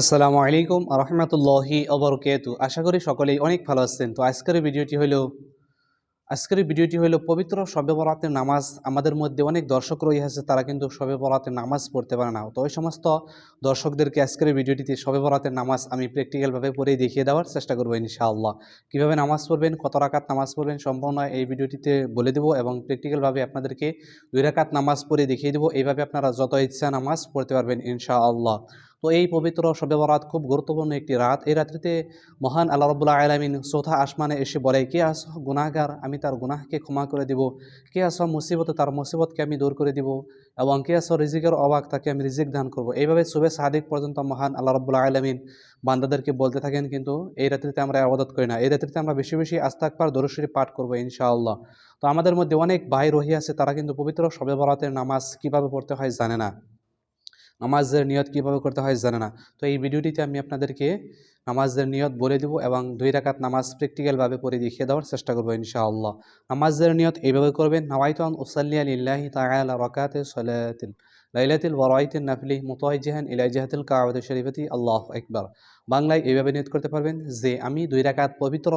আসসালামু আলাইকুম রহমতুল্লাহি ওবরকাতু। আশা করি সকলেই অনেক ভালো আছেন। তো আজকের ভিডিওটি হলো পবিত্র শবে বরাতের নামাজ। আমাদের মধ্যে অনেক দর্শক রয়েছে, তারা কিন্তু শবে বরাতের নামাজ পড়তে পারে না। তো ওই সমস্ত দর্শকদেরকে আজকের এই ভিডিওটিতে শবে বরাতের নামাজ আমি প্র্যাকটিক্যালভাবে পড়ে দেখিয়ে দেওয়ার চেষ্টা করবো ইনশাআল্লাহ। কীভাবে নামাজ পড়বেন, কত রাকাত নামাজ পড়বেন, সম্পূর্ণ এই ভিডিওটিতে বলে দেবো এবং প্র্যাকটিক্যালভাবে আপনাদেরকে 2 রাকাত নামাজ পড়ে দেখিয়ে দেবো। এইভাবে আপনারা যত ইচ্ছা নামাজ পড়তে পারবেন ইনশাআল্লাহ। তো এই পবিত্র শবে বরাত খুব গুরুত্বপূর্ণ একটি রাত। এই রাত্রিতে মহান আল্লাহ রাব্বুল আলামিন চৌথা আসমানে এসে বলে, কে আছো গুনাহগার, আমি তার গুনাহকে ক্ষমা করে দিব। কে আছো মুসিবতে, তার মুসিবতকে আমি দূর করে দিব। এবং কে আছো রিজিকের অভাব, তাকে আমি রিজিক দান করব। এইভাবে শুভে সাদিক পর্যন্ত মহান আল্লাহ রাব্বুল আলামিন বান্দাদেরকে বলতে থাকেন। কিন্তু এই রাত্রিতে আমরা ইবাদত করি না। এই রাত্রিতে আমরা বেশি বেশি আস্তাগফার দরুদ শরীফ পাঠ করব ইনশাআল্লাহ। তো আমাদের মধ্যে অনেক ভাই রহিয়াছে, তারা কিন্তু পবিত্র শবে বরাতের নামাজ কিভাবে পড়তে হয় জানে না, নামাজের নিয়ত কিভাবে করতে হয় জানে না। তো এই ভিডিওটিতে আমি আপনাদেরকে নামাজের নিয়ত বলে দেবো এবং 2 রাকাত নামাজ প্র্যাকটিক্যালভাবে পড়ে দেখিয়ে দেওয়ার চেষ্টা করবো ইনশাআল্লাহ। নামাজের নিয়ত এইভাবে করবেন: নাওয়াইতু আন উসাল্লিয়া লিল্লাহি তাআলা রাকাতে সালাতিল লাইলাতিল ওয়ারাইতিন নাফলি মুতাওয়াজ্জিহান ইলা জিহাতিল কাবাতি শরীফাতি আল্লাহু আকবার। বাংলায় এইভাবে নিয়ত করতে পারবেন যে আমি 2 রাকাত পবিত্র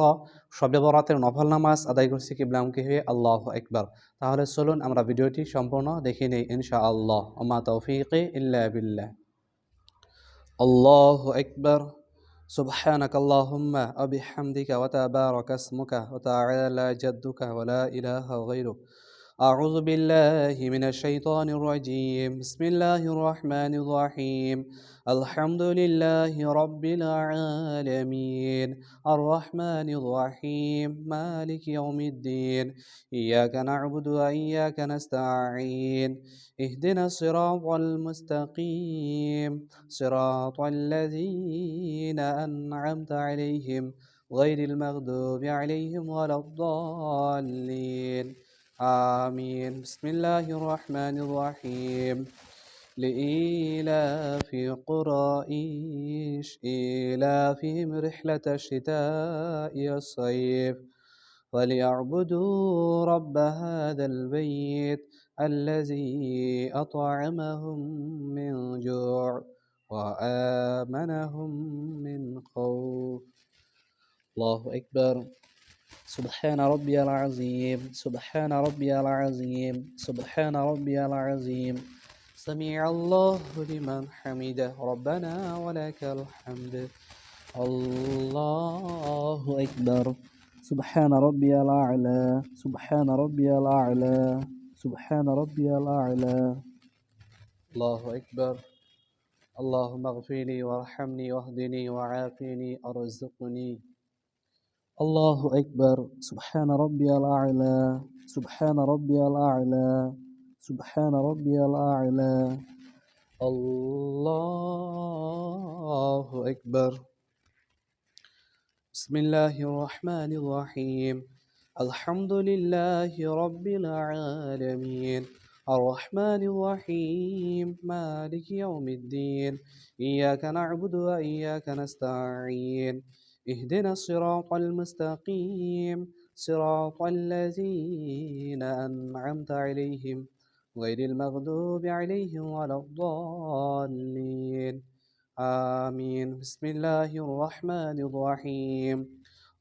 শবে বরাতের নফল নামাজ আদায় করছি কিবলামুখী হয়ে, আল্লাহু আকবার। তাহলে চলুন আমরা ভিডিওটি সম্পূর্ণ দেখে নেই ইনশাআল্লাহ। ওমা তৌফিকি ইল্লা বিল্লাহ। আল্লাহু আকবার। সুবহানাকাল্লাহুম্মা ওয়া বিহামদিকা ওয়া তাবারাকা ইসমুকা ওয়া তাআলা জাদ্দুকা ওয়া লা ইলাহা গায়রুক। أعوذ بالله من الشيطان الرجيم. بسم الله الرحمن الرحيم. الحمد لله رب العالمين الرحمن الرحيم مالك يوم الدين. إياك نعبد وإياك نستعين. اهدنا الصراط المستقيم صراط الذين أنعمت عليهم غير المغضوب عليهم ولا الضالين. آمين. بسم الله الرحمن الرحيم. لإيلاف قريش إيلافهم رحلة الشتاء والصيف فليعبدوا رب هذا البيت الذي أطعمهم من جوع وآمنهم من خوف. الله أكبر. سبحان ربي العظيم سبحان ربي العظيم سبحان ربي العظيم. سمع الله لمن حمده ربنا ولك الحمد. الله أكبر. سبحان ربي الأعلى سبحان ربي الأعلى سبحان ربي الأعلى. الله أكبر. اللهم اغفر لي وارحمني واهدني وعافني وارزقني. الله أكبر. سبحان ربي الأعلى سبحان ربي الأعلى سبحان ربي الأعلى. الله أكبر. بسم الله الرحمن الرحيم. الحمد لله رب العالمين الرحمن الرحيم مالك يوم الدين. إياك نعبد وإياك نستعين. اهدنا الصراط المستقيم صراط الذين أنعمت عليهم غير المغضوب عليهم ولا الضالين. آمين. بسم الله الرحمن الرحيم.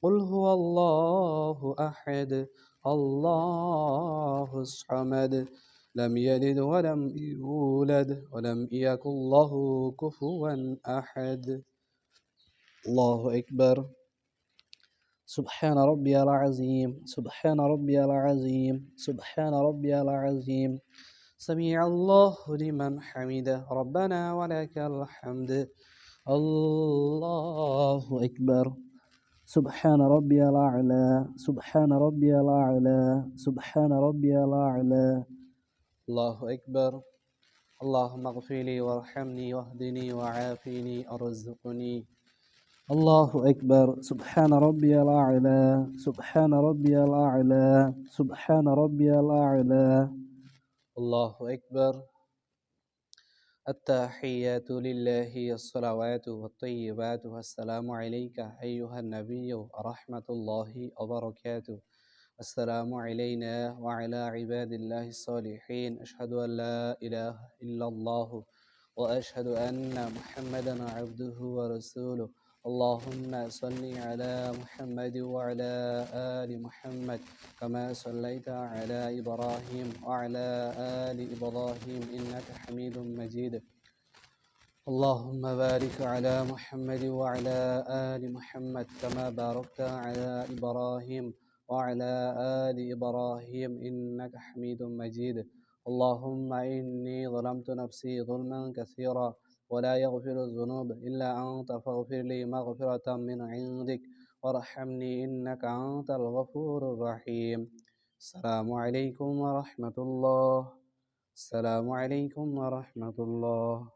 قل هو الله أحد الله الصمد لم يلد ولم يولد ولم يكن له كفوا أحد. الله أكبر. سبحان ربي العظيم سبحان ربي العظيم سبحان ربي العظيم. سمع الله لمن حمده ربنا ولك الحمد. الله أكبر. سبحان ربي الأعلى سبحان ربي الأعلى سبحان ربي الأعلى. الله أكبر. اللهم اغفر لي وارحمني واهدني وعافني وارزقني. الله أكبر. سبحان ربي الأعلى سبحان ربي الأعلى سبحان ربي الأعلى. الله أكبر. التحيات لله الصلوات والطيبات والسلام عليك أيها النبي ورحمة الله وبركاته. السلام علينا وعلى عباد الله الصالحين. أشهد أن لا إله إلا الله وأشهد أن محمدا عبده ورسوله. اللهم صل على محمد وعلى آل محمد كما صليت على إبراهيم وعلى آل إبراهيم إنك حميد مجيد. اللهم بارك على محمد وعلى آل محمد كما باركت على إبراهيم وعلى آل إبراهيم إنك حميد مجيد. اللهم إني ظلمت نفسي ظلما كثيرا ولا يغفر الذنوب إلا أنت فاغفر لي مغفرة من عندك وارحمني إنك أنت الغفور الرحيم. السلام عليكم ورحمة الله. السلام عليكم ورحمة الله.